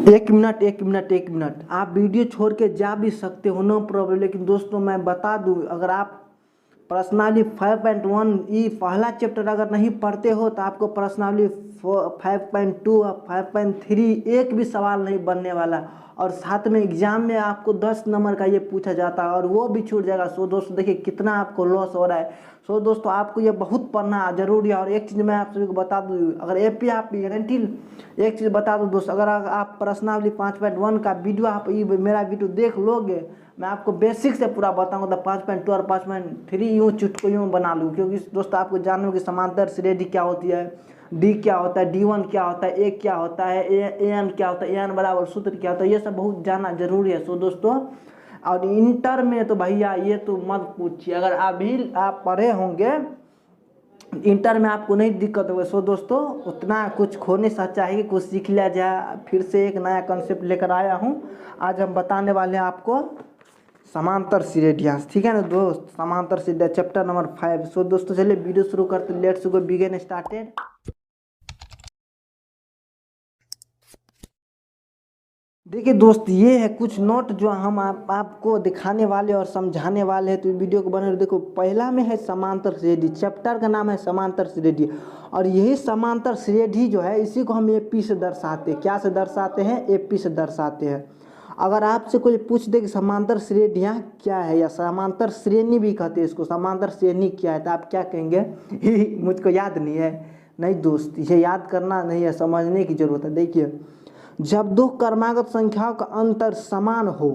एक मिनट एक मिनट एक मिनट, आप वीडियो छोड़ के जा भी सकते हो, नो प्रॉब्लम। लेकिन दोस्तों मैं बता दूं, अगर आप पर्सनली 5.1 ई पहला चैप्टर अगर नहीं पढ़ते हो तो आपको पर्सनली 5.2 और 5.3 एक भी सवाल नहीं बनने वाला। और साथ में एग्जाम में आपको 10 नंबर का ये पूछा जाता है और वो भी छूट जाएगा। सो दोस्तों देखिए कितना आपको लॉस हो रहा है। सो दोस्तों आपको ये बहुत पढ़ना जरूरी है। और एक चीज़ मैं आप सभी को बता दूँ, अगर एपी आप गारंटी, एक चीज़ बता दूँ दोस्तों, अगर आप पर्सनली 5.1 का वीडियो आप मेरा वीडियो देख लोगे, मैं आपको बेसिक से पूरा बताऊंगा। तो 5.2 और 5.3 यूँ चुटको यूँ बना लूँ, क्योंकि दोस्तों आपको जानना कि समांतर श्रेणी क्या होती है, डी क्या होता है, D1 क्या होता है, ए क्या होता है, एन क्या होता है, एन बराबर सूत्र क्या होता है, ये सब बहुत जानना जरूरी है। सो दोस्तों और इंटर में तो भैया ये तो मत पूछिए, अगर अभी आप पढ़े होंगे इंटर में आपको नहीं दिक्कत होगा। सो दोस्तों उतना कुछ खोने से अच्छा है कि कुछ सीख लिया जाए। फिर से एक नया कॉन्सेप्ट लेकर आया हूँ। आज हम बताने वाले हैं आपको समांतर श्रेणियाँ, ठीक है ना दोस्त, समांतर श्रेणियाँ चैप्टर नंबर 5। सो दोस्तों चलिए वीडियो शुरू करते, लेट्स गो बिगिन स्टार्टेड। देखिए दोस्त ये है कुछ नोट जो हम आपको दिखाने वाले और समझाने वाले हैं, तो वीडियो को बने देखो। पहला में है समांतर श्रेणी, चैप्टर का नाम है समांतर श्रेणी। और यही समांतर श्रेणी जो है इसी को हम एपी से दर्शाते हैं। क्या से दर्शाते हैं? एपी से दर्शाते हैं। अगर आपसे कोई पूछ दे कि समांतर श्रेणियाँ क्या है या समांतर श्रेणी भी कहते हैं इसको, समांतर श्रेणी क्या है, तो आप क्या कहेंगे? मुझको याद नहीं है। नहीं दोस्त, इसे याद करना नहीं है, समझने की जरूरत है। देखिए जब दो क्रमागत संख्याओं का अंतर समान हो,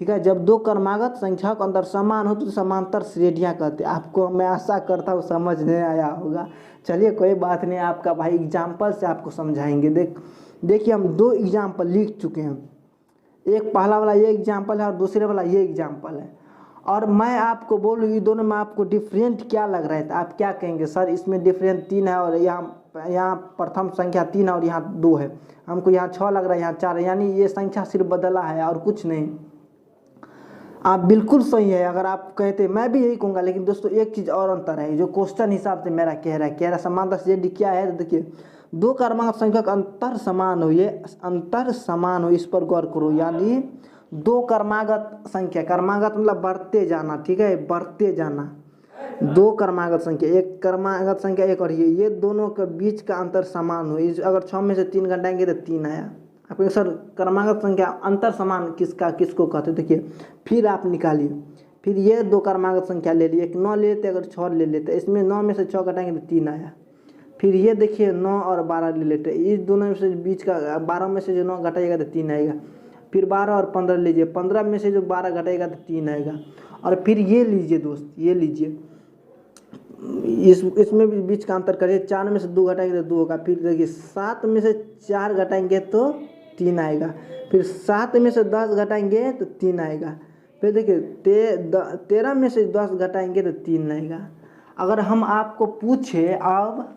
ठीक है, जब दो क्रमागत संख्याओं का अंतर समान हो तो समांतर श्रेणियाँ कहते हैं। आपको मैं आशा करता हूँ समझ नहीं आया होगा। चलिए कोई बात नहीं, आपका भाई एग्जाम्पल से आपको समझाएंगे। देखिए हम दो एग्जाम्पल लिख चुके हैं। एक पहला वाला ये एग्जाम्पल है और दूसरे वाला ये एग्जाम्पल है। और मैं आपको बोलूँ ये दोनों में आपको डिफरेंट क्या लग रहा है, तो आप क्या कहेंगे? सर इसमें डिफरेंट 3 है और यहाँ प्रथम संख्या 3 है और यहाँ 2 है, हमको यहाँ 6 लग रहा है, यहाँ 4 है, यानी ये संख्या सिर्फ बदला है और कुछ नहीं। आप बिल्कुल सही है अगर आप कहते, मैं भी यही कहूँगा। लेकिन दोस्तों एक चीज़ और अंतर है जो क्वेश्चन हिसाब से मेरा कह रहा है समांतर श्रेणी क्या है। तो देखिए दो क्रमांक संख्या का अंतर समान हो, ये अंतर समान हो, इस पर गौर करो। यानी दो क्रमागत संख्या, क्रमागत मतलब बढ़ते जाना, ठीक है, बढ़ते जाना। दो क्रमागत संख्या, एक क्रमागत संख्या एक और ये दोनों के बीच का अंतर समान हो। अगर 6 में से 3 घटाएंगे तो 3 आया। आपको सर क्रमागत संख्या अंतर समान किसको कहते हैं? देखिए फिर आप निकालिए, फिर ये दो क्रमागत संख्या ले लिए, एक 9 ले लेते, अगर 6 ले लेते, इसमें 9 में से 6 घटाएंगे तो 3 आया। फिर ये देखिए 9 और 12 ले लेते, इस दोनों में से बीच का 12 में से जो 9 घटाएगा तो 3 आएगा। फिर 12 और 15 लीजिए, 15 में से जो 12 घटाएगा तो 3 आएगा। और फिर ये लीजिए दोस्त, ये लीजिए, इसमें भी बीच का अंतर करिए, 4 में से 2 घटाएंगे तो 2 होगा। फिर देखिए 7 में से 4 घटाएंगे तो 3 आएगा। फिर 7 में से 10 घटाएंगे तो 3 आएगा। फिर देखिए 13 में से 10 घटाएंगे तो 3 आएगा। अगर हम आपको पूछे अब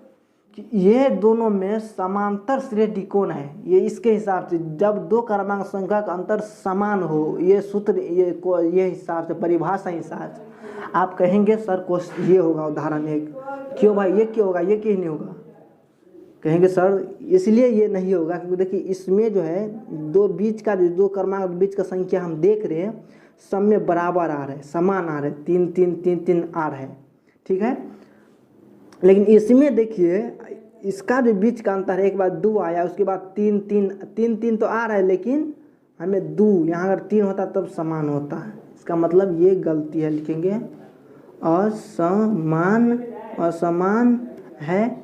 कि ये दोनों में समांतर श्रेणी कौन है, ये इसके हिसाब से जब दो क्रमांक संख्या का अंतर समान हो, ये सूत्र ये हिसाब से, परिभाषा हिसाब से आप कहेंगे सर क्वेश्चन ये होगा उदाहरण 1। क्यों भाई ये क्यों होगा, ये क्यों नहीं होगा? कहेंगे सर इसलिए ये नहीं होगा क्योंकि देखिए इसमें जो है दो क्रमांक बीच का संख्या हम देख रहे हैं, सब में बराबर आ रहे हैं, समान आ रहे हैं, 3 3 3 3 आ रहे हैं, ठीक है। लेकिन इसमें देखिए इसका जो बीच का अंतर है, एक बार 2 आया, उसके बाद 3 3 3 3 तो आ रहा है, लेकिन हमें 2 यहाँ अगर 3 होता तब समान होता है। इसका मतलब ये गलती है, लिखेंगे असमान है,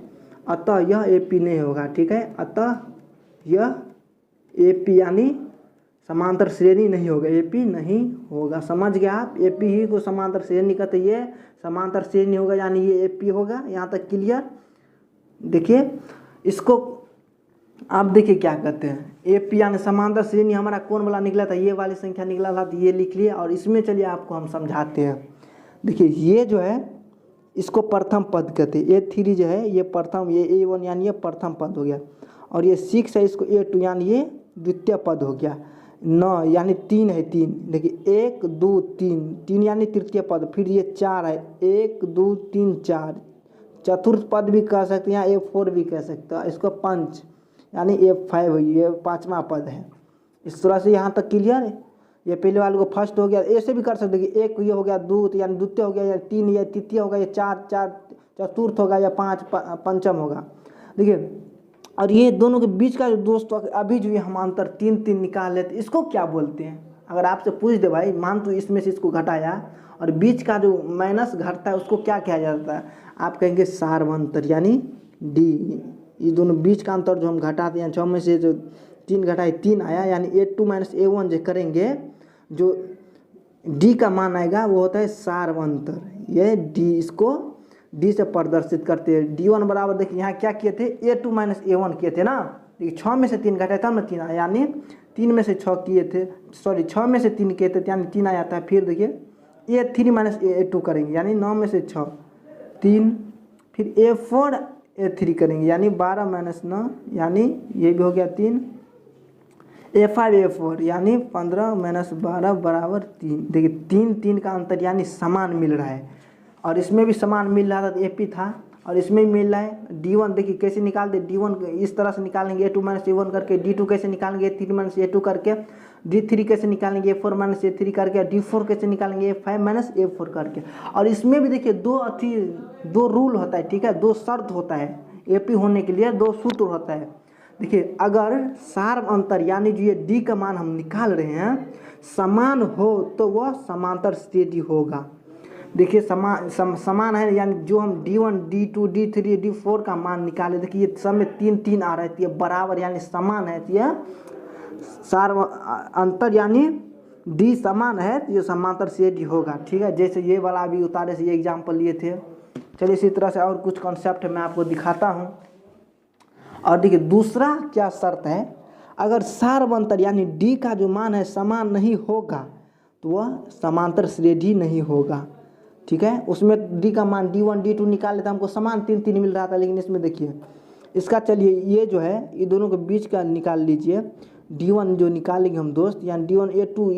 अतः यह एपी नहीं होगा, ठीक है। अतः यह एपी यानी समांतर श्रेणी नहीं होगा, एपी नहीं होगा। समझ गए आप? एपी ही को समांतर श्रेणी कहते, ये समांतर श्रेणी होगा यानी ये एपी होगा। यहाँ तक क्लियर? देखिए इसको आप देखिए क्या कहते हैं, एपी यानी समांतर श्रेणी हमारा कौन वाला निकला था, ये वाली संख्या निकला था, तो ये लिख लिए। और इसमें चलिए आपको हम समझाते हैं। देखिए ये जो है इसको प्रथम पद कहते हैं, A3 जो है ये प्रथम, ये A1 यानी ये प्रथम पद हो गया। और ये 6 है, इसको A2 यानी ये द्वितीय पद हो गया। 9 यानी 3 है, 3 देखिए 1 2 3, 3 यानी तृतीय पद। फिर ये 4 है, 1 2 3 4, चतुर्थ पद भी कह सकते हैं, या A4 भी कह सकते हैं। इसको पंच यानी F5 ये 5वां पद है। इस तरह से यहाँ तक क्लियर है। ये पहले वाले को फर्स्ट हो गया, ऐसे भी कर सकते कि एक ये हो गया दूत यानी द्वितीय हो गया, या 3 या तृतीय होगा, या 4 चतुर्थ होगा, या 5 पंचम होगा। देखिए, और ये दोनों के बीच का जो दोस्तों अभी जो ये हम अंतर 3 निकाल लेते, इसको क्या बोलते हैं? अगर आपसे पूछ दे भाई, मान तो इसमें से इसको घटाया और बीच का जो माइनस घटता है उसको क्या किया जाता है? आप कहेंगे सार्वंतर यानी डी। ये दोनों बीच का अंतर जो हम घटाते हैं, 6 में से जो 3 घटाए 3 आया, यानी A2 - A1 जो करेंगे, जो डी का मान आएगा वो होता है सार्वंतर। ये डी, इसको डी से प्रदर्शित करते हैं। D1 बराबर, देखिए यहाँ क्या किए थे, A2 - A1 किए थे ना। देखिए 6 में से 3 घटाए तब ना 3 आया, यानी 3 में से 6 किए थे, सॉरी 6 में से 3 किए थे यानी 3 आ जाता है। फिर देखिए A3 - A2 करेंगे, यानी 9 में से 6 3, फिर A4 A3 करेंगे, यानी 12 - 9, यानी ये भी हो गया 3, A5 A4 यानी 15 - 12 बराबर 3। देखिए 3 का अंतर यानी समान मिल रहा है, और इसमें भी समान मिल रहा था तो AP था, और इसमें भी मिल रहा है। D1 देखिए कैसे निकालते, D1 इस तरह से निकालेंगे, A2 - A1 करके, D2 कैसे निकालेंगे, A3 - A2 करके, D3 कैसे निकालेंगे, A4 - A3 करके, D4 कैसे निकालेंगे, A5 - A4 करके। और इसमें भी देखिए दो रूल होता है, ठीक है, 2 शर्त होता है AP होने के लिए, 2 सूत्र होता है। देखिए अगर सार्व अंतर यानी जो ये डी का मान हम निकाल रहे हैं समान हो तो वह समांतर श्रेणी होगा। देखिए समान है, यानी जो हम D1 D2 D3 D4 का मान निकाले, देखिए ये सब में 3 आ रहा है, तो ये बराबर यानी समान है, तो यह सार्व अंतर यानी डी समान है, तो ये समांतर श्रेणी होगा। ठीक है, जैसे ये वाला अभी उतारे से ये एग्जाम्पल लिए थे। चलिए इसी तरह से और कुछ कॉन्सेप्ट मैं आपको दिखाता हूँ। और देखिए दूसरा क्या शर्त है, अगर सार्व अंतर यानी डी का जो मान है समान नहीं होगा तो वह समांतर श्रेणी नहीं होगा। ठीक है, उसमें डी का मान D1 D2 निकाल लेता, हमको समान 3 मिल रहा था, लेकिन इसमें देखिए इसका, चलिए ये जो है ये दोनों के बीच का निकाल लीजिए। D1 जो निकालेंगे हम दोस्त, यानी D1 A2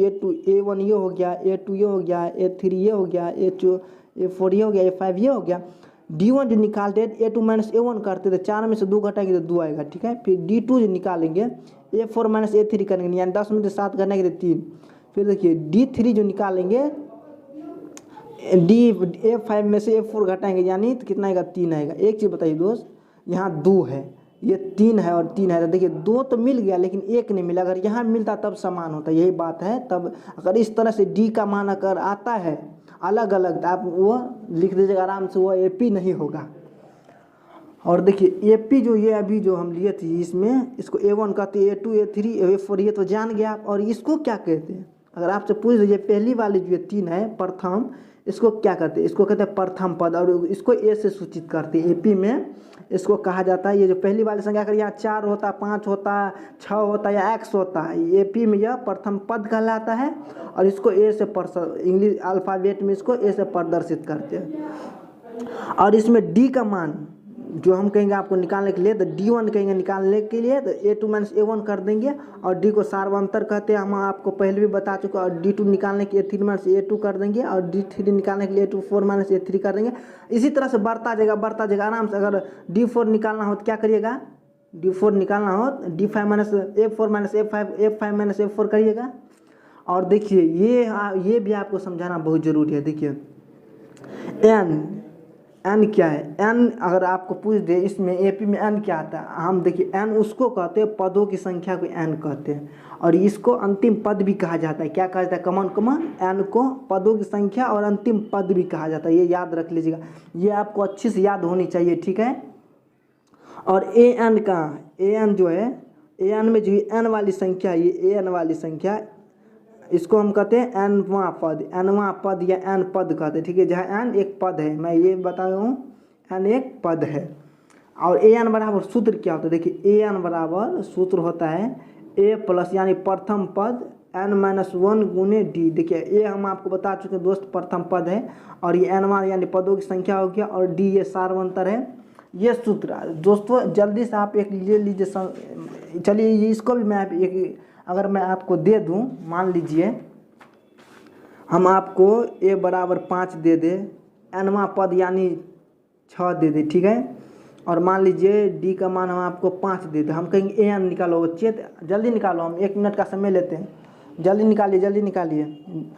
A1 ये हो गया, A2 ये हो गया, A3 ये हो गया, A4 ये हो गया, A5 ये हो गया। D1 जो निकालते हैं A2 - A1 करते थे, 4 में से 2 घटाएंगे तो 2 आएगा। ठीक है, फिर D2 जो निकालेंगे A4 - A3 करेंगे, यानी 10 में से 7 घटाएंगे तो 3। फिर देखिए D3 जो निकालेंगे A5 में से A4 घटाएंगे, यानी तो कितना आएगा, 3 आएगा। एक चीज़ बताइए दोस्त, यहाँ 2 है, ये 3 है और 3 है, तो देखिए 2 तो मिल गया लेकिन 1 नहीं मिला। अगर यहाँ मिलता तब समान होता, यही बात है। तब अगर इस तरह से डी का मान अगर आता है अलग अलग तो आप वो लिख दीजिएगा आराम से, वो AP नहीं होगा। और देखिए AP जो ये अभी जो हम लिए थे इसमें, इसको A1 कहते हैं, A2 A3 A4, ये तो जान गया आप। और इसको क्या कहते हैं, अगर आपसे पूछ दीजिए पहली वाली जो 3 है प्रथम, इसको क्या कहते हैं, इसको कहते हैं प्रथम पद, और इसको A से सूचित करते हैं। AP में इसको कहा जाता है, ये जो पहली वाली संख्या अगर यहाँ 4 होता, 5 होता, 6 होता या X होता है, AP में यह प्रथम पद कहलाता है। और इसको A से इंग्लिश अल्फ़ाबेट में इसको A से प्रदर्शित करते हैं। और इसमें D का मान जो हम कहेंगे आपको निकालने के लिए, तो D1 कहेंगे निकालने के लिए, तो A2 - A1 कर देंगे, और D को सार्वंतर कहते हैं, हम आपको पहले भी बता चुके। और D2 निकालने के लिए A3 - A2 कर देंगे, और D3 निकालने के लिए A4 - A3 कर देंगे। इसी तरह से बढ़ता जाएगा आराम से। अगर D4 निकालना हो तो क्या करिएगा, D4 निकालना हो D5 - A4 - A5 F5 - A4 करिएगा। और देखिए ये भी आपको समझाना बहुत ज़रूरी है। देखिए n क्या है, n अगर आपको पूछ दे इसमें AP में n क्या आता है, हम देखिए n उसको कहते हैं पदों की संख्या को n कहते हैं, और इसको अंतिम पद भी कहा जाता है। क्या कहा जाता है, कमन n को पदों की संख्या और अंतिम पद भी कहा जाता है। ये याद रख लीजिएगा, ये आपको अच्छी से याद होनी चाहिए। ठीक है, और an जो है, an में जो n वाली संख्या, ये an वाली संख्या, इसको हम कहते हैं nवां पद या n पद कहते हैं। ठीक है, जहाँ n एक पद है, मैं ये बता रहा हूँ n एक पद है। और an बराबर सूत्र क्या होता है, देखिए an बराबर सूत्र होता है A प्लस यानी प्रथम पद n-1 गुने d। देखिए A हम आपको बता चुके हैं दोस्त प्रथम पद है, और ये n यानी पदों की संख्या हो गया, और d ये सार्वंतर है। ये सूत्र दोस्तों जल्दी से आप एक ले लीजिए। चलिए इसको भी मैं एक अगर मैं आपको दे दूं, मान लीजिए हम आपको A बराबर 5 दे दे, nवां पद यानी 6 दे दे। ठीक है, और मान लीजिए डी का मान हम आपको 5 दे दें, हम कहेंगे ए एन निकालो, जल्दी निकालो, हम 1 मिनट का समय लेते हैं, जल्दी निकालिए जल्दी निकालिए,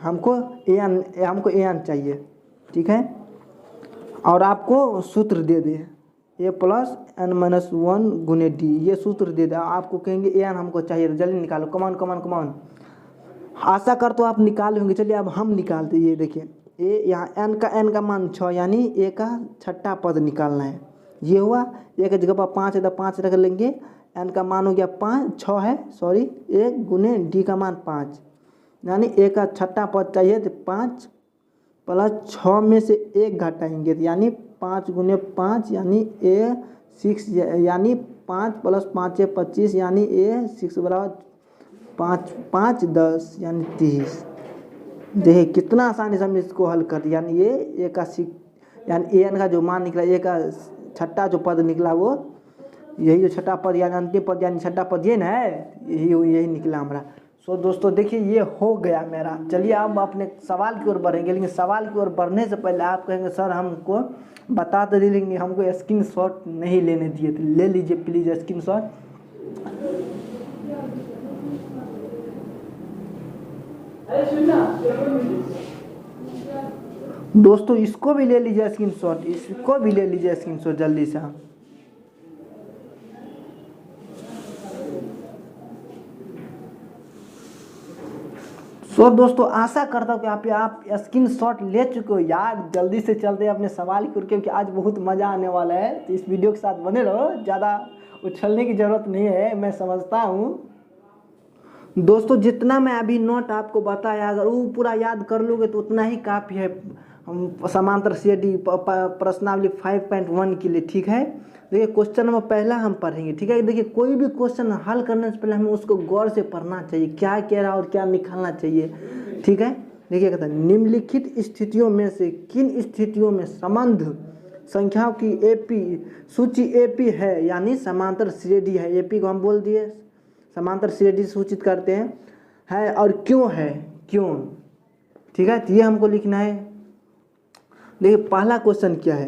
हमको ए एन चाहिए, ठीक है। और आपको सूत्र दे दे ए प्लस एन माइनस 1 गुने डी, ये सूत्र दे दे, आपको कहेंगे ए एन हमको चाहिए, तो जल्दी निकालो, कमान कमान कमान। आशा कर तो आप निकाल होंगे। चलिए अब हम निकालते, ये देखिए ए यहाँ एन का मान 6 यानी ए का छठा पद निकालना है। ये हुआ, ए की जगह पर 5 है तो 5 रख लेंगे, एन का मान हो गया 6 है सॉरी 1 गुने डी का मान 5 यानी ए का छठा पद चाहिए, तो 5 प्लस 6 में से 1 घटाएंगे तो यानी 5 गुने 5 यानी ए 6 यानी 5 प्लस 5 है 25 यानी ए 6 बराबर 5 5 10 यानी 30। देखिए कितना आसानी से हम इसको हल कर दिया, यानी ये ए का यानी ए एन का जो मान निकला, ए का छठा जो पद निकला वो यही, जो छठा पद यानी अंतिम पद यानी छठा पद ये ना है, यही निकला हमारा। सो दोस्तों देखिए ये हो गया मेरा। चलिए अब अपने सवाल की ओर बढ़ेंगे, लेकिन सवाल की ओर बढ़ने से पहले आप कहेंगे सर हमको बता तो दे, लेंगे हमको स्क्रीन शॉट नहीं लेने दिए, तो ले लीजिए प्लीज़ स्क्रीन शॉट। दोस्तों इसको भी ले लीजिए स्क्रीन शॉट, इसको भी ले लीजिए स्क्रीन शॉट जल्दी से। सो दोस्तों आशा करता हूँ कि आप स्क्रीन शॉट ले चुके हो यार। जल्दी से चलते हैं अपने सवाल की ओर, क्योंकि आज बहुत मज़ा आने वाला है, तो इस वीडियो के साथ बने रहो, ज़्यादा उछलने की ज़रूरत नहीं है, मैं समझता हूँ। दोस्तों जितना मैं अभी नोट आपको बताया अगर वो पूरा याद कर लोगे तो उतना ही काफ़ी है समांतर सीडी प्रश्नावली 5.1 के लिए, ठीक है। देखिए क्वेश्चन नंबर पहला हम पढ़ेंगे, ठीक है। देखिए कोई भी क्वेश्चन हल करने से पहले हमें उसको गौर से पढ़ना चाहिए, क्या कह रहा है और क्या निकालना चाहिए, ठीक है। देखिए कहता है निम्नलिखित स्थितियों में से किन स्थितियों में संबंध संख्याओं की एपी सूची एपी है यानी समांतर सीडी है। एपी को हम बोल दिए समांतर सीडी सूचित करते हैं, है और क्यों है, क्यों, ठीक है। तो ये हमको लिखना है। देखिए पहला क्वेश्चन क्या है,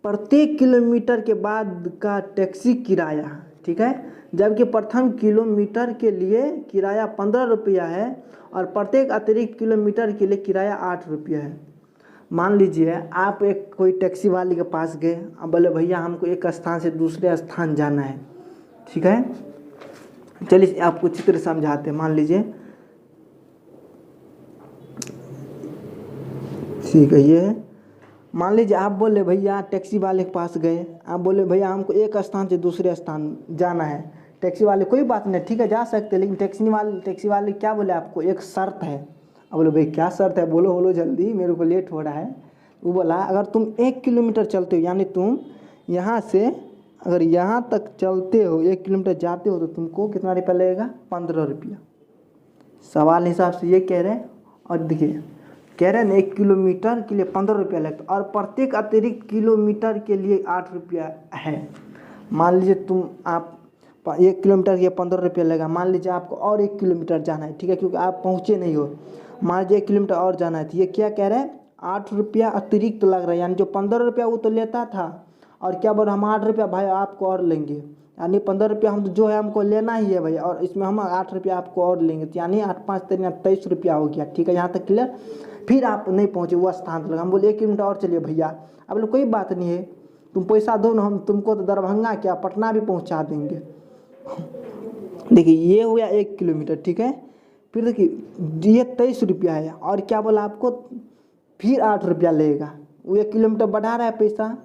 प्रत्येक किलोमीटर के बाद का टैक्सी किराया, ठीक है, जबकि प्रथम किलोमीटर के लिए किराया 15 रुपया है और प्रत्येक अतिरिक्त किलोमीटर के लिए किराया 8 रुपया है। मान लीजिए आप एक कोई टैक्सी वाले के पास गए, अब बोले भैया हमको एक स्थान से दूसरे स्थान जाना है, ठीक है। चलिए आपको चित्र समझाते हैं। मान लीजिए ठीक है, ये है। मान लीजिए आप बोले भैया टैक्सी वाले के पास गए, आप बोले भैया हमको एक स्थान से दूसरे स्थान जाना है। टैक्सी वाले कोई बात नहीं, ठीक है जा सकते, लेकिन टैक्सी वाले क्या बोले आपको, एक शर्त है। अब बोले भाई क्या शर्त है, बोलो बोलो जल्दी मेरे को लेट हो रहा है। वो बोला अगर तुम 1 किलोमीटर चलते हो यानी तुम यहाँ से अगर यहाँ तक चलते हो 1 किलोमीटर जाते हो तो तुमको कितना रुपया लगेगा, 15 रुपया। सवाल हिसाब से ये कह रहे हैं, और देखिए कह रहे हैं 1 किलोमीटर के लिए 15 रुपया लगता और प्रत्येक अतिरिक्त किलोमीटर के लिए 8 रुपया है। मान लीजिए तुम आप 1 किलोमीटर के 15 रुपया लगेगा, मान लीजिए आपको और 1 किलोमीटर जाना है, ठीक है, क्योंकि आप पहुँचे नहीं हो, मान लीजिए 1 किलोमीटर और जाना है, तो ये क्या कह रहे हैं 8 रुपया अतिरिक्त लग रहा है, यानी जो 15 रुपया वो तो लेता था और क्या बोल हम 8 रुपया भाई आपको और लेंगे, यानी 15 रुपया हम जो है हमको लेना ही है भाई, और इसमें हम 8 रुपया आपको और लेंगे, तो यानी 8 5 23 रुपया हो गया, ठीक है, यहाँ तक क्लियर। फिर आप नहीं पहुँचे वो स्थान लगा, हम बोले 1 किलोमीटर और चलिए भैया, अब बोले कोई बात नहीं है तुम पैसा दो ना, हम तुमको तो दरभंगा क्या पटना भी पहुँचा देंगे। देखिए ये हो गया 1 किलोमीटर, ठीक है। फिर देखिए ये 23 रुपया है और क्या बोला आपको फिर 8 रुपया लगेगा, वो 1 किलोमीटर बढ़ा रहा है पैसा,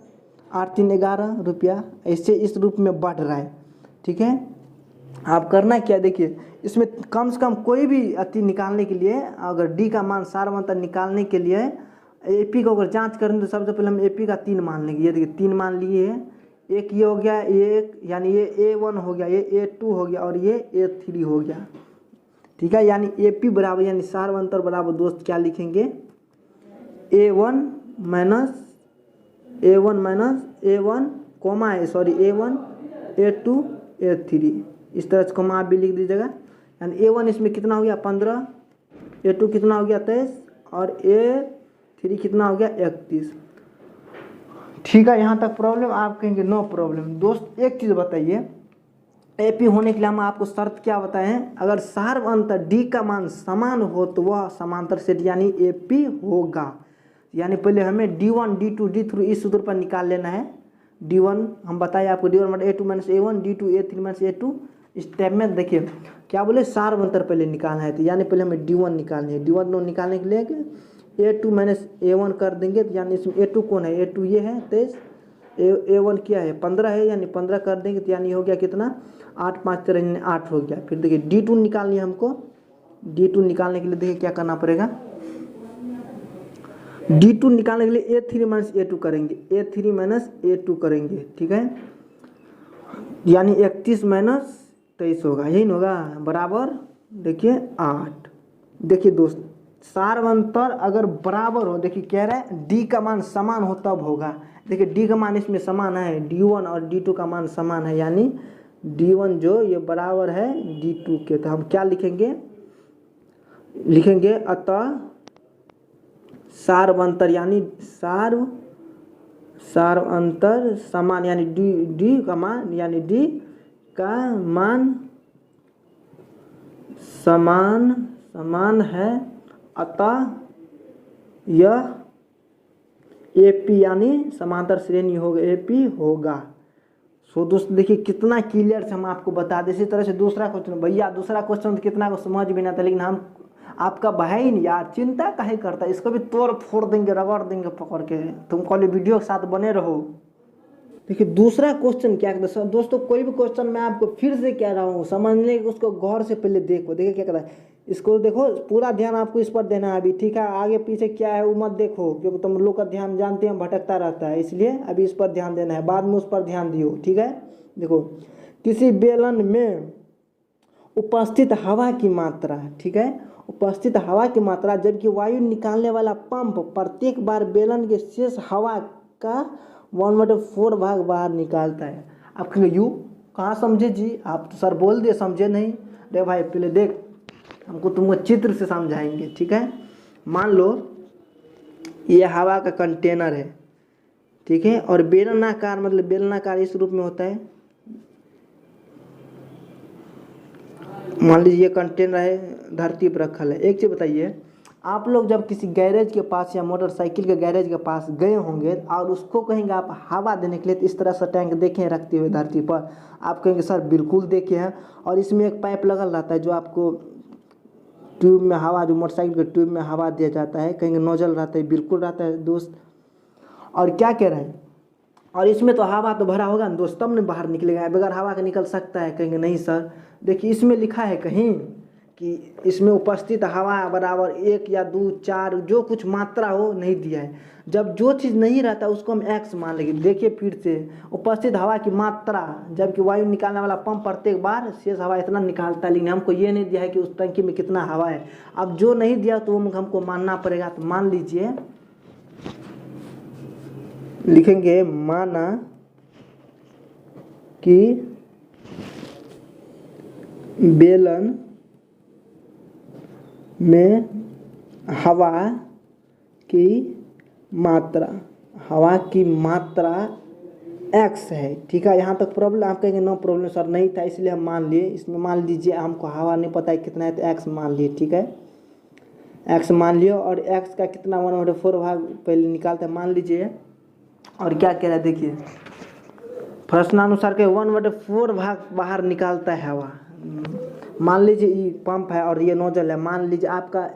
8 3 11 रुपया, ऐसे इस रूप में बढ़ रहा है, ठीक है। आप करना क्या, देखिए इसमें कम से कम कोई भी अति निकालने के लिए अगर डी का मान सारवंतर निकालने के लिए एपी को अगर जांच करें तो सबसे पहले हम एपी का 3 मान लेंगे। ये देखिए 3 मान लिए हैं, एक ये हो गया, एक यानी ये A1 हो गया, ये A2 हो गया और ये A3 हो गया, ठीक है। यानी एपी बराबर यानी सारवंतर बराबर दोस्त क्या लिखेंगे, A1 कोमा है सॉरी A1 A2 A3, इस तरह से कोमा आप भी लिख दीजिएगा। यानी A1 इसमें कितना हो गया 15, A2 कितना हो गया 23 और A3 कितना हो गया 31। ठीक है, यहाँ तक प्रॉब्लम? आप कहेंगे नो प्रॉब्लम। दोस्त एक चीज़ बताइए, एपी होने के लिए हम आपको शर्त क्या बताएं? अगर सार्व अंतर डी का मान समान हो तो वह समांतर सेट यानी एपी होगा। यानी पहले हमें D1 D2 D3 इस सूत्र पर निकाल लेना है। D1 हम बताए आपको, D1 बटा A2 minus A1, D2 A3 minus A2। इस स्टेप में देखिए क्या बोले, सार्व अंतर पहले निकालना है, तो यानी पहले हमें D1 निकालनी है। D1 निकालने के लिए A2 माइनस A1 कर देंगे, तो यानी इसमें A2 कौन है? A2 ये है 23, A1 क्या है? 15 है, यानी 15 कर देंगे, तो यानी हो गया कितना? 8 5 13 8 हो गया। फिर देखिए D2 निकालनी है हमको। D2 निकालने के लिए देखिए क्या करना पड़ेगा। D2 निकालने के लिए A3 माइनस A2 करेंगे, A3 माइनस A2 करेंगे, ठीक है, यानी 31 माइनस 23 होगा, यही ना होगा, बराबर देखिए 8। देखिए दोस्त, सार्व अंतर अगर बराबर हो, देखिए कह रहा है D का मान समान हो तब होगा। देखिए D का मान इसमें समान है, D1 और D2 का मान समान है, यानी D1 जो ये बराबर है D2 के। तो हम क्या लिखेंगे? लिखेंगे अतः सार्व अंतर यानी सार्व अंतर समान, यानी D का मान, यानी D का मान समान है, अतः यह एपी यानी समांतर श्रेणी होगा, एपी होगा। सो दोस्त देखिए कितना क्लियर से हम आपको बता दें। इसी तरह से दूसरा क्वेश्चन, भैया दूसरा क्वेश्चन तो कितना को समझ भी नहीं आता, लेकिन हम आपका भाई नहीं यार, चिंता काहे करता है, इसको भी तोड़ फोड़ देंगे, रगड़ देंगे पकड़ के। तुम कल वीडियो के साथ बने रहो। देखिए दूसरा क्वेश्चन क्या कहता है दोस्तों, कोई भी क्वेश्चन मैं आपको फिर से कह रहा हूँ, समझने के उसको गौर से पहले देखो। देखिए क्या कहता है, इसको देखो, पूरा ध्यान आपको इस पर देना है अभी, ठीक है? आगे पीछे क्या है वो मत देखो, क्योंकि तुम लोग का ध्यान जानते हैं भटकता रहता है, इसलिए अभी इस पर ध्यान देना है, बाद में उस पर ध्यान दियो, ठीक है? देखो, किसी बेलन में उपस्थित हवा की मात्रा, ठीक है, उपस्थित हवा की मात्रा, जबकि वायु निकालने वाला पंप प्रत्येक बार बेलन के शेष हवा का 1/4 भाग बाहर निकालता है। आप कहेंगे यू कहाँ समझे जी, आप तो सर बोल दिए समझे नहीं। अरे भाई पहले देख, हमको तुमको चित्र से समझाएंगे, ठीक है? मान लो ये हवा का कंटेनर है, ठीक है, और बेलनाकार, मतलब बेलनाकार इस रूप में होता है। मान लीजिए ये कंटेनर है, धरती पर रखल है। एक चीज़ बताइए, आप लोग जब किसी गैरेज के पास या मोटरसाइकिल के गैरेज के पास गए होंगे और उसको कहेंगे आप हवा देने के लिए, तो इस तरह से टैंक देखे हैं रखते हुए धरती पर? आप कहेंगे सर बिल्कुल देखे हैं, और इसमें एक पाइप लगल रहता है जो आपको ट्यूब में हवा, जो मोटरसाइकिल के ट्यूब में हवा दिया जाता है, कहेंगे नोजल रहता है, बिल्कुल रहता है दोस्त। और क्या कह रहे हैं, और इसमें तो हवा तो भरा होगा ना दोस्त, तब नहीं बाहर निकलेगा, बगैर हवा के निकल सकता है? कहेंगे नहीं सर, देखिए इसमें लिखा है कहीं कि इसमें उपस्थित हवा बराबर 1 या 2 4 जो कुछ मात्रा हो नहीं दिया है। जब जो चीज़ नहीं रहता उसको हम एक्स मान लेंगे। देखिए फिर से, उपस्थित हवा की मात्रा, जबकि वायु निकालने वाला पंप प्रत्येक बार शेष हवा इतना निकालता है, लेकिन हमको ये नहीं दिया है कि उस टंकी में कितना हवा है। अब जो नहीं दिया तो वो हमको मानना पड़ेगा। तो मान लीजिए, लिखेंगे माना कि बेलन में हवा की मात्रा एक्स है, ठीक है? यहाँ तक प्रॉब्लम? आप कहेंगे नो प्रॉब्लम सर, नहीं था इसलिए हम मान लिए। इसमें मान लीजिए हमको हवा नहीं पता है कितना है, तो एक्स मान लिए, ठीक है? एक्स मान लियो, और एक्स का कितना 1/4 भाग पहले निकालते हैं, मान लीजिए। और क्या कह रहा है देखिए, प्रश्नानुसार के 1/4 भाग बाहर निकालता है हवा। मान लीजिए ये पंप है और ये नोजल है। मान लीजिए आपका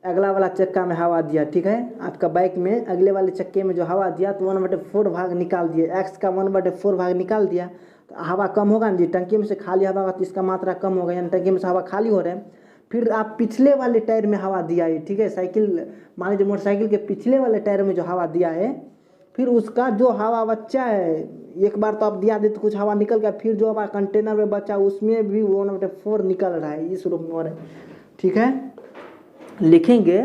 अगला वाला चक्का में हवा दिया, ठीक है? आपका बाइक में अगले वाले चक्के में जो हवा दिया तो 1/4 भाग निकाल दिया, एक्स का 1/4 भाग निकाल दिया, तो हवा कम होगा ना जी, टंकी में से खाली हवा का तो इसका मात्रा कम होगा, यानी टंकी में से हवा खाली हो रहा है। फिर आप पिछले वाले टायर में हवा दिया है, ठीक है? साइकिल, मान लीजिए मोटरसाइकिल के पिछले वाले टायर में जो हवा दिया है, फिर उसका जो हवा बच्चा है, एक बार तो आप दिया दे तो कुछ हवा निकल गया, फिर जो हमारा कंटेनर में बचा उसमें भी 1/4 निकल रहा है, इस रूप में हो रहा है, ठीक है? लिखेंगे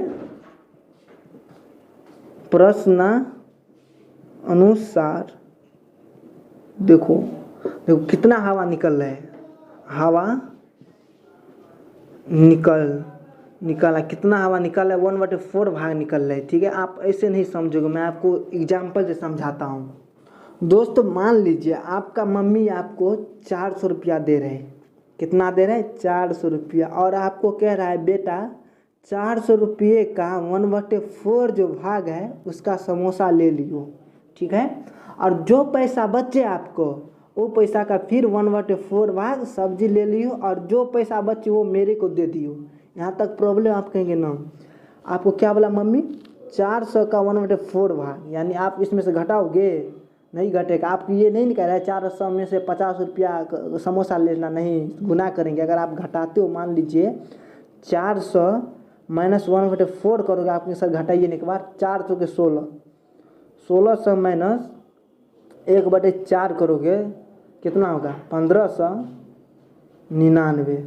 प्रश्न अनुसार, देखो कितना हवा निकल रहा है, हवा निकाला, कितना हवा निकाला है, 1/4 भाग निकल रहा है, ठीक है? आप ऐसे नहीं समझोगे, मैं आपको एग्जाम्पल से समझाता हूँ। दोस्तों मान लीजिए आपका मम्मी आपको 400 रुपया दे रहे हैं। कितना दे रहे हैं? 400 रुपया। और आपको कह रहा है बेटा 400 रुपये का 1/4 जो भाग है उसका समोसा ले लियो, ठीक है। और जो पैसा बचे आपको वो पैसा का फिर 1/4 भाग सब्जी ले लियो, और जो पैसा बचे वो मेरे को दे दियो। यहाँ तक प्रॉब्लम आप कहेंगे ना। आपको क्या बोला मम्मी? 400 का 1/4 भाग, यानी आप इसमें से घटाओगे? नहीं घटेगा। आप ये नहीं कह रहे 400 में से 50 रुपया समोसा लेना, नहीं, गुना करेंगे। अगर आप घटाते हो, मान लीजिए 400 माइनस 1/4 करोगे, आपके साथ घटाइए एक बार। 400 के 16, 1600 माइनस 1/4 करोगे, कितना होगा? 1599।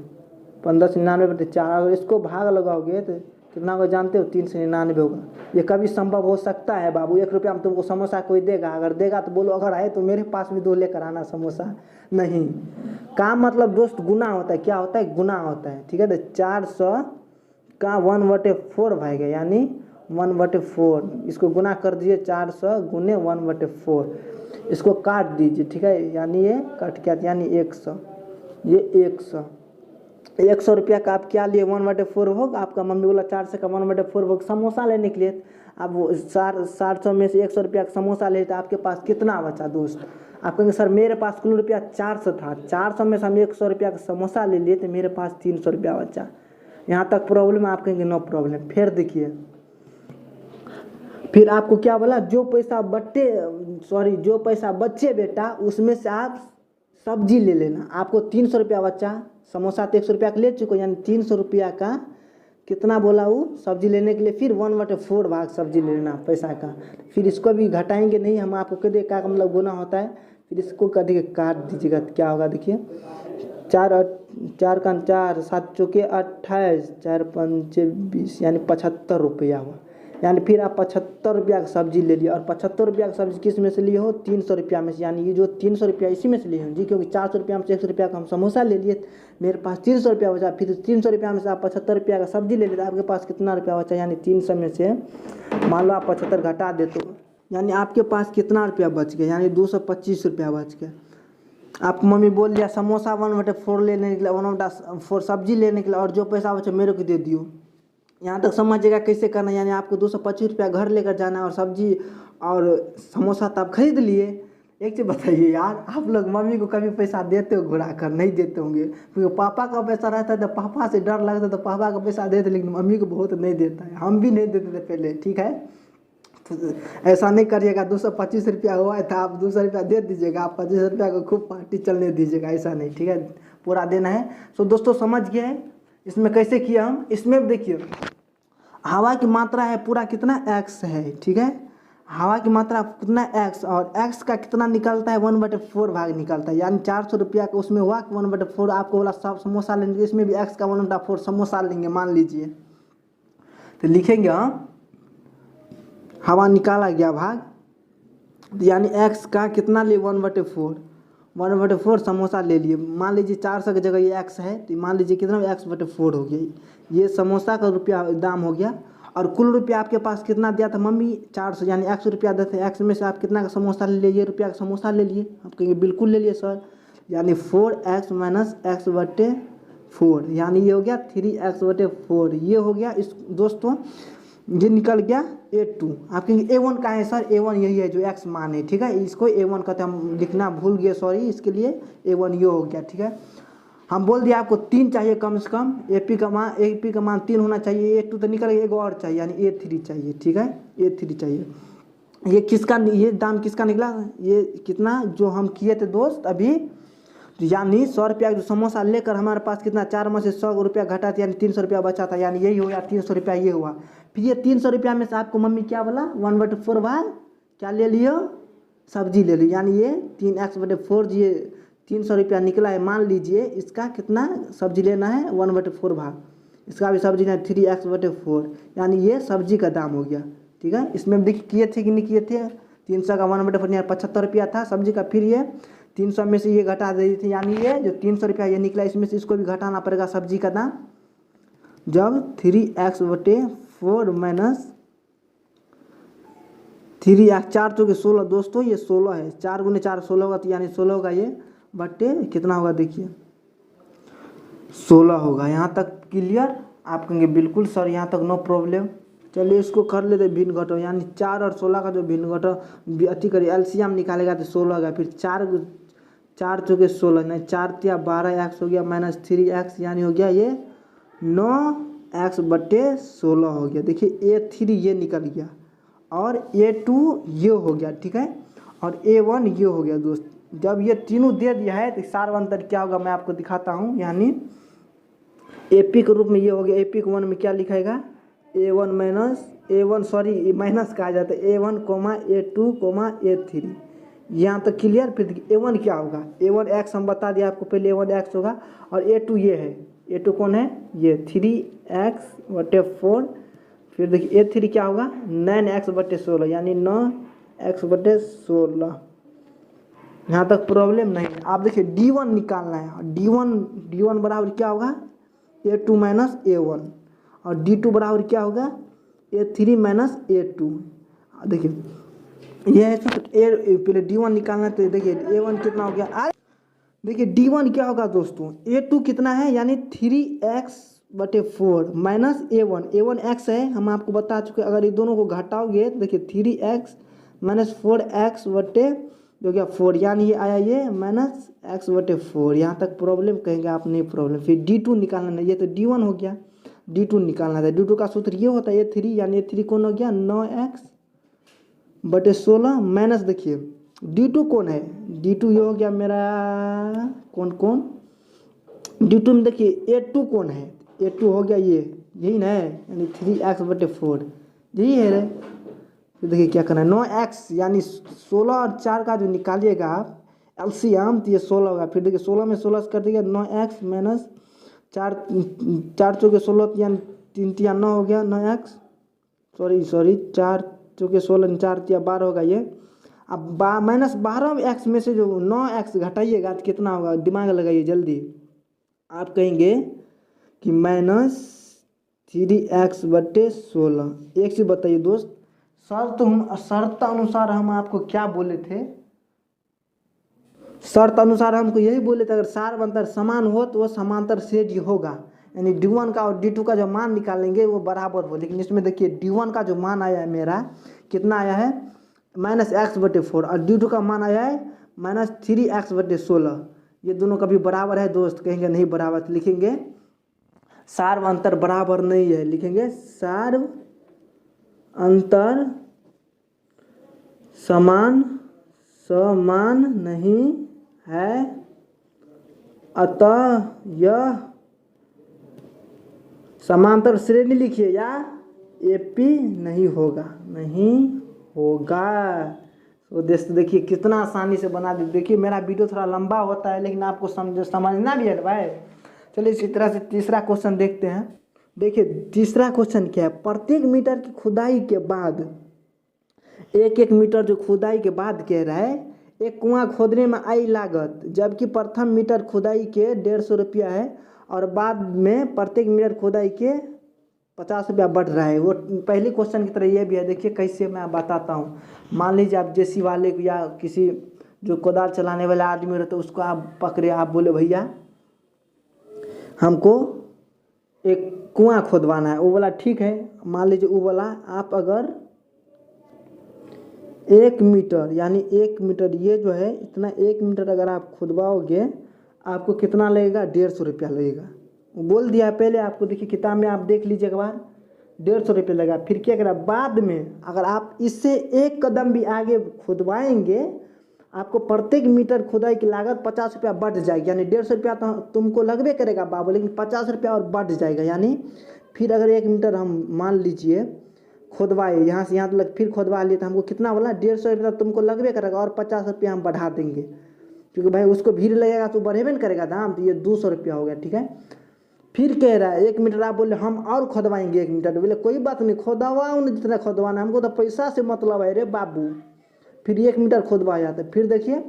1599/4। अगर इसको भाग लगाओगे तो कितना होगा जानते हो? 399 होगा। ये कभी संभव हो सकता है बाबू? 1 रुपया में तुमको समोसा कोई देगा? अगर देगा तो बोलो, अगर है तो मेरे पास भी 2 लेकर आना समोसा। नहीं, काम मतलब दोस्त गुना होता है। क्या होता है? गुना होता है, ठीक है। तो 400 का 1/4 भाग है, यानी 1/4। इसको गुना कर दीजिए, 400 गुने 1/4। इसको काट दीजिए, ठीक है, यानी ये कट गया, यानी 100। ये 100 रुपया का आप क्या लिए? 1/4 होगा। आपका मम्मी बोला 400 का 1/4 होगा समोसा लेने के लिए। अब वो 400 में से 100 रुपया का समोसा ले, तो आपके पास कितना बचा दोस्त? आप कहेंगे सर मेरे पास कुल रुपया 400 था, 400 में से हम 100 रुपया का समोसा ले लिए तो मेरे पास 300 रुपया बचा। यहाँ तक प्रॉब्लम है? आप कहेंगे नो प्रॉब्लम। फिर देखिए, फिर आपको क्या बोला? जो पैसा बचे बेटा उसमें से आप सब्जी ले लेना। आपको 300 रुपया बचा, समोसा तो 100 रुपया का ले चुको, यानी 300 रुपया का कितना बोला वो सब्जी लेने के लिए? फिर 1/4 भाग सब्जी ले लेना पैसा का। फिर इसको भी घटाएंगे नहीं, हम आपको कह दे क्या मतलब गुना होता है। फिर इसको कभी काट दीजिएगा, क्या होगा देखिए। 4 का 4, 7 चौके 28, 4 पंचे 20, यानी 75 रुपया हुआ। यानी फिर आप 75 रुपया का सब्जी ले लिया। और 75 रुपया का सब्जी किस में से लिए हो? 300 रुपया में से। यानी ये जो 300 रुपया इसी में से लिए हो जी, क्योंकि 400 रुपया में से 100 रुपया का हम समोसा ले लिए, मेरे पास 300 रुपया बचा। फिर 300 रुपया में से आप 75 रुपया का सब्जी ले लेते, आपके पास कितना रुपया बचा? यानी 300 में से मान लो आप 75 घटा दे तो यानी आपके पास कितना रुपया बच गया? यानी 225 रुपया बच गया। आप मम्मी बोल दिया समोसा 1/4 लेने के लिए, 1/4 सब्जी लेने के लिए, और जो पैसा बचा मेरे को दे दियो। यहाँ तक समझिएगा कैसे करना। यानी आपको 225 रुपया घर लेकर जाना है, और सब्जी और समोसा तो आप खरीद लिए। एक चीज़ बताइए यार, आप लोग मम्मी को कभी पैसा देते हो घुरा कर? नहीं देते होंगे, क्योंकि पापा का पैसा रहता है तो पापा से डर लगता है तो पापा का पैसा देते, लेकिन मम्मी को बहुत नहीं देता है। हम भी नहीं देते थे पहले, ठीक है। तो ऐसा नहीं करिएगा। 225 रुपया हुआ है तो आप 200 रुपया दे दीजिएगा, आप 25 रुपया को खूब पार्टी चलने दीजिएगा, ऐसा नहीं, ठीक है। पूरा देना है। सो दोस्तों समझ गए हैं इसमें कैसे किया हम। इसमें देखिए हवा की मात्रा है पूरा कितना? x है, ठीक है। हवा की मात्रा कितना? x, और x का कितना निकलता है? 1/4 भाग निकलता है। यानी 400 रुपया का उसमें हुआ 1/4। आपको बोला सब समोसा लेंगे, इसमें भी x का 1/4 समोसा लेंगे मान लीजिए, तो लिखेंगे हम हवा निकाला गया भाग, यानी x का कितना लिए? 1/4 समोसा ले लिए। मान लीजिए 400 की जगह ये x है, तो मान लीजिए कितना? x/4 हो गया। ये समोसा का रुपया दाम हो गया। और कुल रुपया आपके पास कितना दिया था मम्मी? 400, यानी 100 रुपया देते हैं। x में से आप कितना का समोसा ले लिए? ये रुपया का समोसा ले लिए। आप कहेंगे बिल्कुल ले लिए सर, यानी 4x माइनस x/4, यानी ये हो गया 3x/4। ये हो गया इस दोस्तों, ये निकल गया A2। आप कहेंगे A1 का है सर? A1 यही है जो x मान है, ठीक है। इसको A1 कहते हैं, हम लिखना भूल गए, सॉरी। इसके लिए A1 ये हो गया, ठीक है। हम बोल दिया आपको 3 चाहिए कम से कम। AP का मान 3 होना चाहिए। A2 तो निकल गया, एक और चाहिए, यानी A3 चाहिए, ठीक है। A3 चाहिए। ये किसका, ये दाम किसका निकला? ये कितना जो हम किए थे दोस्त अभी, यानी 100 रुपया जो समोसा लेकर हमारे पास कितना? 4 में से 100 रुपया घटा था, यानी 300 रुपया बचा था, यानी यही हो गया 300 रुपया। ये हुआ। फिर ये 300 रुपया में से आपको मम्मी क्या बोला? 1/4 भाग क्या ले लियो? सब्जी ले ली, यानी ये 3x/4। ये 300 रुपया निकला है। मान लीजिए इसका कितना सब्जी लेना है? 1/4 भाग। इसका भी सब्जी लेना है 3x/4, यानी ये सब्जी का दाम हो गया, ठीक है। इसमें देखिए किए थे कि नहीं किए थे? 300 का 1/4 यानी 75 रुपया था सब्जी का। फिर ये 300 में से ये घटा दे थे, यानी ये जो 300 रुपया ये निकला, इसमें से इसको भी घटाना पड़ेगा सब्जी का दाम। जब 3x/4 माइनस 3x 4 चौके 16 दोस्तों, ये 16 है। 4 गुने 4 16 होगा, तो यानी 16 होगा ये, बट्टे कितना होगा देखिए 16 होगा। यहाँ तक क्लियर? आप कहेंगे बिल्कुल सर, यहाँ तक नो प्रॉब्लम। चलिए इसको कर लेते भिन्न घटाओ, यानी 4 और 16 का जो भिन्न घटाओ अति करिए एलसीएम निकालेगा तो 16 होगा। फिर 4 चौके 16 नहीं, 4 तिया 12x हो गया माइनस 3x, यानी हो गया ये 9x बट्टे 16 हो गया। देखिए A3 ये निकल गया और A2 ये हो गया, ठीक है, और A1 ये हो गया दोस्त। जब ये तीनों दे दिया है तो सार अंतर क्या होगा मैं आपको दिखाता हूँ। यानी AP के रूप में ये हो गया। AP के 1 में क्या लिखाएगा A1 minus A1 sorry minus कहा जाता है A1 coma A2 coma A3, यहाँ तक क्लियर। फिर A1 क्या होगा, A1 x हम बता दिया आपको पहले, A1 x होगा, और A2 ये है, A2 कौन है ये 3x बटे 4। फिर देखिए A3 क्या होगा 9x बटे 16, यानी 9x बटे 16। यहाँ तक प्रॉब्लम नहीं है। आप देखिए D1 निकालना है, D1 बराबर क्या होगा A2 माइनस A1, और D2 बराबर क्या होगा A3 माइनस A2। देखिए ये है पहले D1 निकालना है, तो देखिए A1 कितना हो गया। देखिए D1 क्या होगा दोस्तों, A2 कितना है यानी 3x बटे 4 माइनस A1 x है, हम आपको बता चुके। अगर ये दोनों को घटाओगे तो देखिए 3x माइनस 4x बटे जो क्या 4, यानी ये आया ये माइनस x बटे 4। यहाँ तक प्रॉब्लम कहेंगे आप नहीं प्रॉब्लम। फिर D2 निकालना है, ये तो D1 हो गया, D2 निकालना था। D2 का सूत्र ये होता है A3, यानी A3 कौन हो गया 9x बटे 16 माइनस देखिए D2 कौन है, D2 ये हो गया मेरा कौन D2 में देखिए A2 कौन है, A2 हो गया ये, यही ना है, यानी 3x बटे 4 यही है रे। तो देखिए क्या करना है 9x, यानी 16 और 4 का जो निकालिएगा आप एलसीएम तो ये 16 होगा। फिर देखिए 16 में 16 से कर दिया 9x माइनस 4 चौके 16, यानी 3 तिया 9 हो गया 9x, सॉरी 4 चौके 16 4 तिया 12 होगा ये। अब माइनस 12x में से जो 9x घटाइएगा तो कितना होगा, दिमाग लगाइए जल्दी। आप कहेंगे कि माइनस 3x बटे 16। एक चीज़ बताइए दोस्त, शर्त अनुसार हम आपको क्या बोले थे, शर्त अनुसार हमको यही बोले थे अगर सार अंतर समान हो तो वो समांतर श्रेणी होगा, यानी D1 का और D2 का जो मान निकालेंगे वो बराबर हो। लेकिन इसमें देखिए D1 का जो मान आया है मेरा कितना आया है माइनस x बटे 4, और D2 का मान आया है माइनस 3x बटे 16। ये दोनों कभी बराबर है दोस्त, कहेंगे नहीं बराबर, तो लिखेंगे सार अंतर बराबर नहीं है, लिखेंगे सार अंतर समान नहीं है, अतः यह समांतर श्रेणी लिखिए या AP नहीं होगा। तो देखिए कितना आसानी से बना दी। देखिए मेरा वीडियो थोड़ा लंबा होता है लेकिन आपको समझना भी है भाई। चलिए इसी तरह से तीसरा क्वेश्चन देखते हैं। देखिए तीसरा क्वेश्चन क्या है, प्रत्येक मीटर की खुदाई के बाद 1 मीटर जो खुदाई के बाद कह रहा है, एक कुआं खोदने में आई लागत, जबकि प्रथम मीटर खुदाई के 150 रुपया है और बाद में प्रत्येक मीटर खुदाई के 50 रुपया बढ़ रहा है। वो पहले क्वेश्चन की तरह ये भी है। देखिए कैसे मैं बताता हूँ। मान लीजिए आप जेसी वाले को या किसी जो कोदाल चलाने वाले आदमी रहते उसको आप पकड़े, आप बोले भैया हमको एक कुआं खोदवाना है। वो बोला ठीक है, मान लीजिए वो बोला आप अगर 1 मीटर यानी 1 मीटर ये जो है इतना 1 मीटर अगर आप खुदवाओगे आपको कितना लगेगा 150 रुपया लगेगा। वो बोल दिया पहले आपको, देखिए किताब में आप देख लीजिए एक बार 150 रुपये लगा। फिर क्या करा बाद में अगर आप इससे 1 कदम भी आगे खुदवाएंगे आपको प्रत्येक मीटर खुदाई की लागत 50 रुपया बढ़ जाएगी, यानी 150 रुपया तो तुमको लगबे करेगा बाबू, लेकिन 50 रुपया और बढ़ जाएगा। यानी फिर अगर 1 मीटर हम मान लीजिए खुदवाए यहाँ से यहाँ तक फिर खुदवा लिए तो हमको कितना बोला 150 रुपया तुमको लगबे करेगा और 50 रुपया हम बढ़ा देंगे, क्योंकि भाई उसको भीड़ लगेगा तो बढ़ेबे न करेगा दाम, तो ये 200 रुपया हो गया। ठीक है, फिर कह रहा है 1 मीटर, आप बोले हम और खुदवाएंगे 1 मीटर, बोले कोई बात नहीं खुदवाओ न जितना खुदवाना, हमको तो पैसा से मतलब है रे बाबू। फिर 1 मीटर खुदवा जाता है। फिर देखिए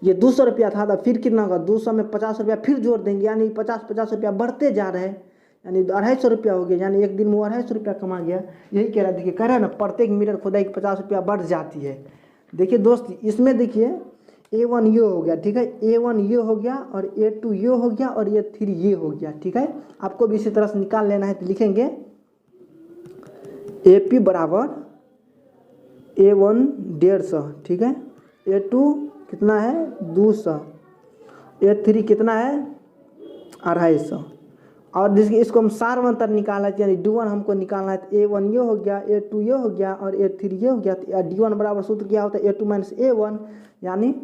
ये 200 रुपया था, फिर कितना होगा 200 में 50 रुपया फिर जोड़ देंगे, यानी 50 रुपया बढ़ते जा रहे हैं, यानी 250 रुपया हो गया, यानी एक दिन में वो 250 रुपया कमा गया। यही कह रहा है, देखिए कह रहा है ना प्रत्येक मीटर खुदाई की 50 रुपया बढ़ जाती है। देखिए दोस्त इसमें देखिए A1 ये हो गया, ठीक है, A1 ये हो गया और A2 ये हो गया और A3 ये हो गया, ठीक है। आपको भी इसी तरह से निकाल लेना है, तो लिखेंगे AP बराबर A1 150, ठीक है, A2 कितना है 200, A3 कितना है 250। और जिसकी इसको हम सार अंतर निकालना है, यानी D1 हमको निकालना है, तो A1 ये हो गया, A2 ये हो गया और A3 ये हो गया। तो D1 बराबर सूत्र क्या होता है A2 माइनस A1, यानी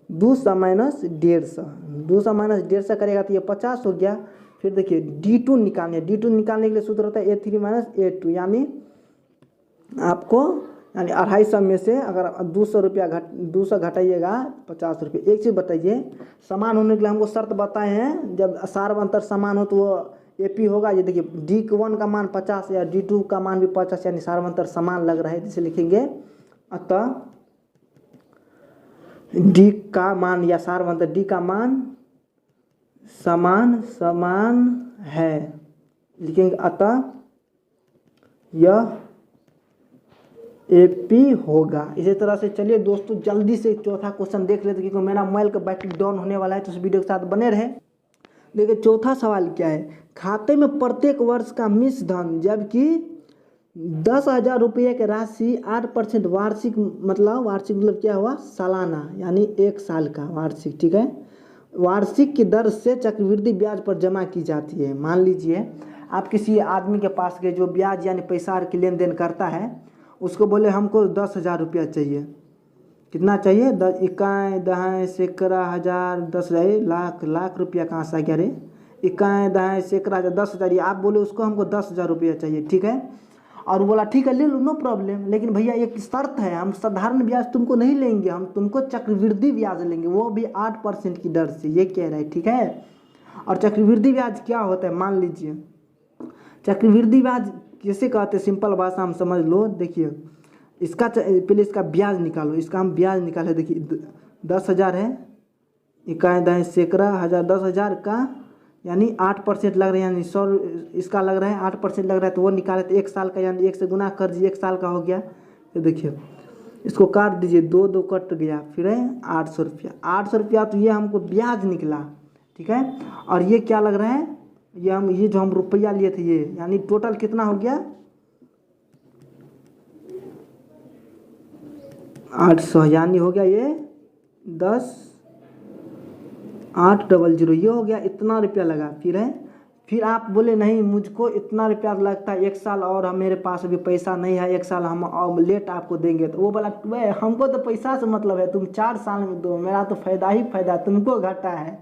200 माइनस 150, 200 माइनस 150 करेगा तो ये 50 हो गया। फिर देखिए D2 निकालने, D2 निकालने के लिए सूत्र होता है A3 माइनस A2, यानी आपको यानी 250 में से अगर 200 रुपया 200 घटाइएगा 50 रुपये। एक चीज़ बताइए, समान होने के लिए हमको शर्त बताए हैं, जब सार अंतर समान हो तो वो AP होगा। ये देखिए D1 का मान 50 या D2 का मान भी 50, यानी सार अंतर समान लग रहा है, जिसे लिखेंगे अतः D का मान या सार अंतर D का मान समान है, लिखेंगे अतः यह AP होगा। इसी तरह से चलिए दोस्तों जल्दी से चौथा क्वेश्चन देख लेते, क्योंकि मेरा मोबाइल का बैटरी डाउन होने वाला है, तो इस वीडियो के साथ बने रहे। देखिए चौथा सवाल क्या है, खाते में प्रत्येक वर्ष का मिश्र धन जबकि 10,000 रुपये की राशि 8% वार्षिक मतलब क्या हुआ सालाना, यानी एक साल का वार्षिक, ठीक है, वार्षिक की दर से चक्रवृद्धि ब्याज पर जमा की जाती है। मान लीजिए आप किसी आदमी के पास गए जो ब्याज यानी पैसा की लेन देन करता है, उसको बोले हमको 10,000 रुपया चाहिए। कितना चाहिए? 10 इकाई दहाई सैकड़ा हज़ार 10,000 लाख रुपया कहाँ से आ गया रे? इकाई दहाई सैकड़ा 10,000, ये आप बोले उसको हमको 10,000 रुपया चाहिए, ठीक है। और बोला ठीक है ले लो, नो प्रॉब्लम, लेकिन भैया एक शर्त है, हम साधारण ब्याज तुमको नहीं लेंगे, हम तुमको चक्रवृद्धि ब्याज लेंगे, वो भी 8% की दर से, ये कह रहा है, ठीक है। और चक्रवृद्धि ब्याज क्या होता है मान लीजिए, चक्रवृद्धि ब्याज कैसे कहते हैं, सिंपल भाषा हम समझ लो। देखिए इसका पहले इसका ब्याज निकालो, इसका हम ब्याज निकाले। देखिए 10,000 है, इकाई दहाई सैकड़ा हज़ार 10,000 का यानी 8% लग रहा है, यानी 100 इसका लग रहा है 8% लग रहा है, तो वो निकाले तो एक साल का, यानी 1 से गुना कर दीजिए, 1 साल का हो गया। तो देखिए इसको काट दीजिए, 2 कट गया, फिर है 800 रुपया, 800 रुपया, तो ये हमको ब्याज निकला, ठीक है। और ये क्या लग रहा है, ये जो हम रुपया लिए थे ये, यानी टोटल कितना हो गया 800, यानी हो गया ये 10,800, ये हो गया, इतना रुपया लगा। फिर आप बोले नहीं मुझको इतना रुपया लगता है, 1 साल और मेरे पास अभी पैसा नहीं है, 1 साल हम और लेट आपको देंगे। तो वो बोला वे हमको तो पैसा से मतलब है, तुम 4 साल में दो, मेरा तो फ़ायदा ही फ़ायदा, तुमको घाटा है।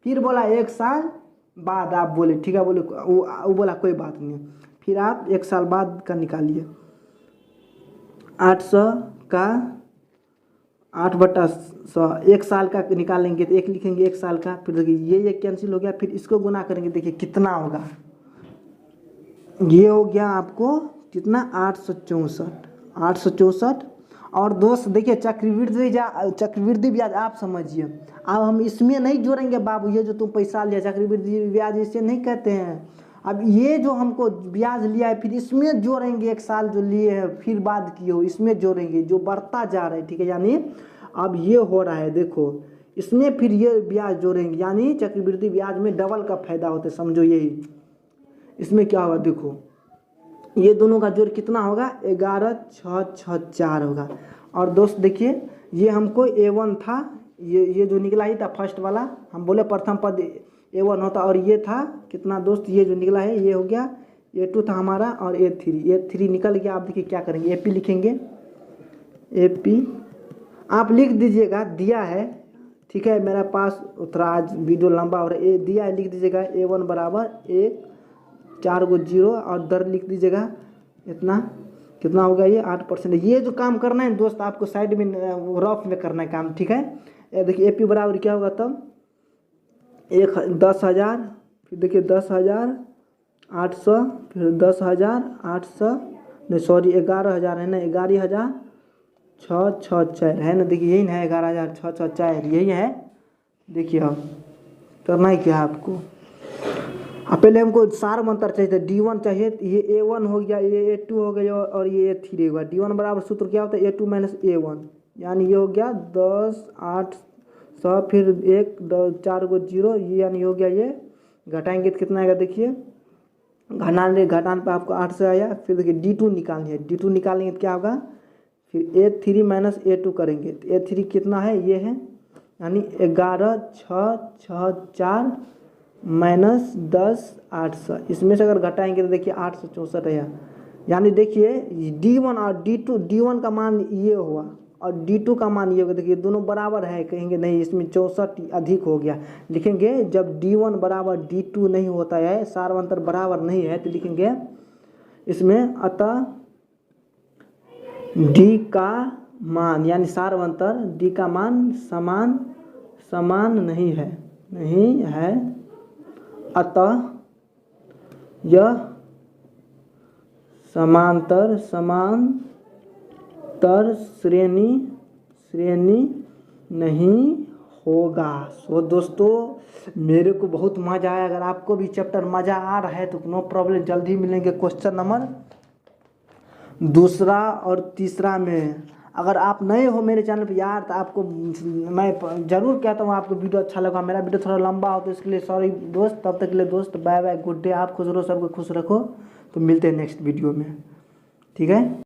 फिर बोला 1 साल बाद आप बोले ठीक है, बोले वो बोला कोई बात नहीं। फिर आप 1 साल बाद का निकालिए, 800 का 8/100, 1 साल का निकालेंगे तो 1 लिखेंगे 1 साल का। फिर देखिए ये कैंसिल हो गया, फिर इसको गुना करेंगे, देखिए कितना होगा, ये हो गया आपको कितना 864। और दोस्त देखिए चक्रवृद्धि ब्याज आप समझिए, अब हम इसमें नहीं जोड़ेंगे बाबू, ये जो तुम पैसा लिया चक्रवृद्धि ब्याज इसे नहीं कहते हैं। अब ये जो हमको ब्याज लिया है फिर इसमें जोड़ेंगे, 1 साल जो लिए हैं फिर बाद किए हो इसमें जोड़ेंगे, जो बढ़ता जा रहा है, ठीक है। यानी अब ये हो रहा है, देखो इसमें फिर ये ब्याज जोड़ेंगे, यानी चक्रवृद्धि ब्याज में डबल का फायदा होता है, समझो यही। इसमें क्या होगा देखो, ये दोनों का जोड़ कितना होगा 11,664 होगा। और दोस्त देखिए ये हमको A1 था, ये जो निकला ही था फर्स्ट वाला, हम बोले प्रथम पद A1 होता, और ये था कितना दोस्त, ये जो निकला है ये हो गया A2 था हमारा, और A3 निकल गया। आप देखिए क्या करेंगे, AP लिखेंगे, AP आप लिख दीजिएगा, दिया है, ठीक है। मेरा पास थोड़ा आज वीडियो लंबा हो रहा है, दिया है लिख दीजिएगा A1 बराबर 1 4 को 0 और दर लिख दीजिएगा, इतना कितना हो गया ये 8%। ये जो काम करना है दोस्त आपको साइड में रफ में करना है काम, ठीक है। देखिए AP बराबर क्या होगा तब 10,000, फिर देखिए 10,800, फिर 10,800 नहीं सॉरी 11,000 है ना, 11,664 है ना, देखिए यही ना है 11,664, यही है। देखिए अब करना ही क्या है आपको, अब पहले हमको सारवंतर चाहिए था, D1 चाहिए, ये A1 हो गया, ये A2 हो गया और ये A3 होगा। D1 बराबर सूत्र क्या होता है, A2 माइनस A1, यानी ये हो गया 10 8 100 फिर 1 4 को 0, ये यानी हो गया ये। घटाएंगे तो कितना आएगा देखिए, घटाने पे आपको 8 से आया। फिर देखिए D2 निकालनी है, D2 निकालेंगे तो क्या होगा, फिर A3 माइनस A2 करेंगे तो A3 कितना है, ये है, यानी 11 6 6 4 माइनस 10 800। इसमें से अगर घटाएंगे तो देखिए 864 है, यानी देखिए D1 और D1 का मान ये हुआ और D2 का मान ये होगा। देखिए दोनों बराबर है, कहेंगे नहीं इसमें 64 अधिक हो गया, लिखेंगे जब D1 बराबर D2 नहीं होता है, सारवंतर बराबर नहीं है, तो लिखेंगे इसमें अतः D का मान यानी सारवंतर D का मान समान नहीं है, अतः यह समांतर श्रेणी नहीं होगा। सो दोस्तों मेरे को बहुत मज़ा आया, अगर आपको भी चैप्टर मज़ा आ रहा है तो नो प्रॉब्लम, जल्दी मिलेंगे क्वेश्चन नंबर 2 और 3 में। अगर आप नए हो मेरे चैनल पर यार, तो आपको मैं ज़रूर कहता हूँ आपको वीडियो अच्छा लगा। मेरा वीडियो थोड़ा लंबा हो तो इसके लिए सॉरी दोस्त। तब तक के लिए दोस्त बाय बाय, गुड डे। आप खुश रहो, सबको खुश रखो। तो मिलते हैं नेक्स्ट वीडियो में, ठीक है।